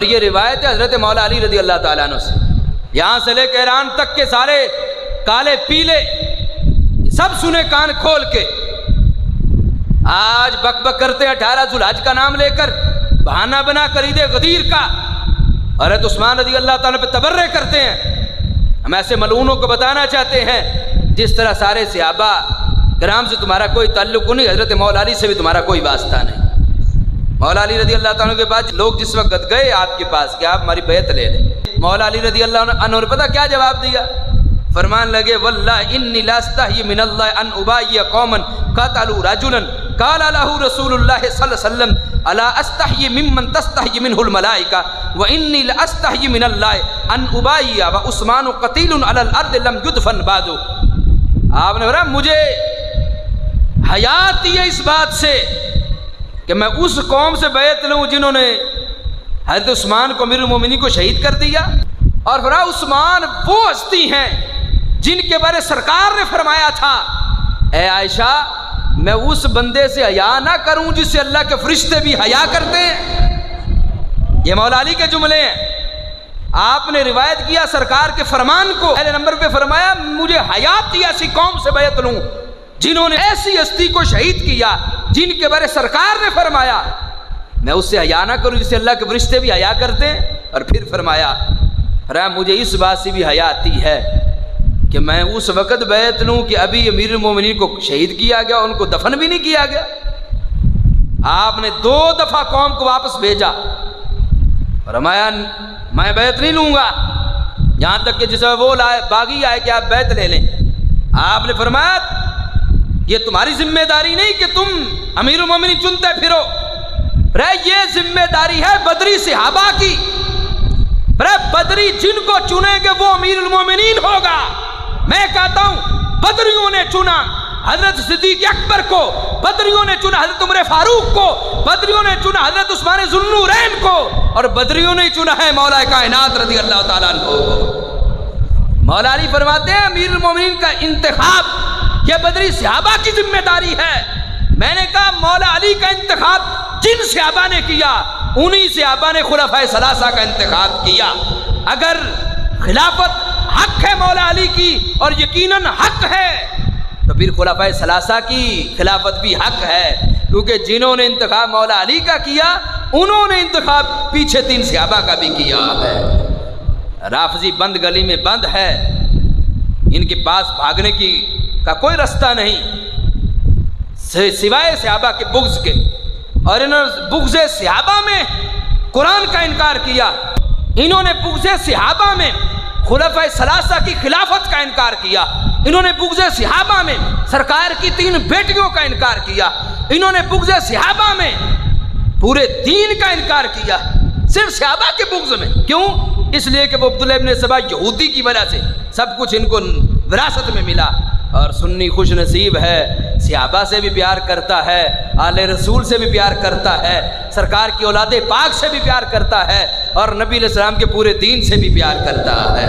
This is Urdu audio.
یہ روایت ہے حضرت مولا علی رضی اللہ تعالیٰ عنہ سے، یہاں سے لے کے ایران تک کے سارے کالے پیلے سب سنے کان کھول کے۔ آج بک بک کرتے ہیں 18 ذوالحج کا نام لے کر، بہانہ بنا کر عید غدیر کا، حضرت عثمان رضی اللہ تعالیٰ پہ تبرع کرتے ہیں۔ ہم ایسے ملعونوں کو بتانا چاہتے ہیں جس طرح سارے صحابہ کرام سے تمہارا کوئی تعلق نہیں، حضرت مولا علی سے بھی تمہارا کوئی واسطہ نہیں۔ مولا علی رضی اللہ تعالیٰ کے پاس لوگ جس وقت گئے آپ کے پاس کہ آپ ہماری بیعت لے لیں، مولا علی رضی اللہ عنہ نے پتہ کیا جواب دیا؟ فرمان لگے واللہ انی لا استحی من اللہ ان ابایی قوما قتلوا رجلا قال له رسول اللہ صلی اللہ علیہ وسلم الا استحی ممن تستحی منہ الملائکہ وانی لا استحی من اللہ ان ابایی وعثمان قتیل علی الارض لم یدفن بعد۔ آپ نے فرمایا مجھے حیا آتی ہے اس بات سے کہ میں اس قوم سے بیعت لوں جنہوں نے حضرت عثمان کو امیر المومنین کو شہید کر دیا، اور فرمایا عثمان وہ ہستی ہیں جن کے بارے سرکار نے فرمایا تھا اے عائشہ میں اس بندے سے حیا نہ کروں جس سے اللہ کے فرشتے بھی حیا کرتے ہیں۔ یہ مولا علی کے جملے ہیں۔ آپ نے روایت کیا سرکار کے فرمان کو، پہلے نمبر پہ فرمایا مجھے حیا آتی ایسی قوم سے بیعت لوں جنہوں نے ایسی ہستی کو شہید کیا جن کے بارے سرکار نے فرمایا میں اس سے حیا نہ کروں جس سے اللہ کے فرشتے بھی حیا کرتے ہیں۔ اور پھر فرمایا مجھے اس بات سے بھی حیا آتی ہے کہ میں اس وقت بیعت لوں کہ ابھی امیر المومنین کو شہید کیا گیا، ان کو دفن بھی نہیں کیا گیا۔ آپ نے 2 دفعہ قوم کو واپس بھیجا، فرمایا میں بیعت نہیں لوں گا یہاں تک کہ جسے وہ باغی آئے کہ آپ بیعت لے لیں۔ آپ نے فرمایا یہ تمہاری ذمہ داری نہیں کہ تم امیر المومنین چنتے پھرو، یہ ذمہ داری ہے بدری صحابہ کی۔ بدری جن کو چنیں گے وہ امیر المومنین ہوگا۔ میں کہتا ہوں بدریوں نے چنا حضرت صدیق اکبر کو، بدریوں نے چنا حضرت عمر فاروق کو، بدریوں نے چنا حضرت عثمان ذو النورین کو، اور بدریوں نے چنا ہے مولا کائنات رضی اللہ تعالیٰ عنہ کو۔ مولا علی فرماتے ہیں امیر المومنین کا انتخاب یہ بدری صحابہ کی ذمہ داری ہے۔ میں نے کہا مولا علی کا انتخاب جن صحابہ نے کیا انہی صحابہ نے خلفائے ثلاثہ کا انتخاب کیا۔ اگر خلافت حق ہے مولا علی کی اور یقیناً حق ہے تو پھر خلفائے ثلاثہ کی خلافت بھی حق ہے، کیونکہ جنہوں نے انتخاب مولا علی کا کیا انہوں نے انتخاب پیچھے 3 صحابہ کا بھی کیا ہے۔ رافضی بند گلی میں بند ہے، ان کے پاس بھاگنے کا کوئی رستہ نہیں سوائے صحابہ کے بغض کے، اور انہوں نے بغض صحابہ میں قرآن کا انکار کیا، انہوں نے بغض صحابہ میں خلفائے ثلاثہ کی خلافت کا انکار کیا، انہوں نے بغض صحابہ میں سرکار کی 3 بیٹیوں کا انکار کیا، انہوں نے بغض صحابہ میں پورے دین کا انکار کیا، صرف صحابہ کے بغض میں۔ کیوں؟ اس لیے کہ وہ عبداللہ ابن سبا یہودی کی وجہ سے سب کچھ ان کو وراثت میں ملا، اور سنی خوش نصیب ہے صحابہ سے بھی پیار کرتا ہے، آل رسول سے بھی پیار کرتا ہے، سرکار کی اولاد پاک سے بھی پیار کرتا ہے، اور نبی علیہ السلام کے پورے دین سے بھی پیار کرتا ہے۔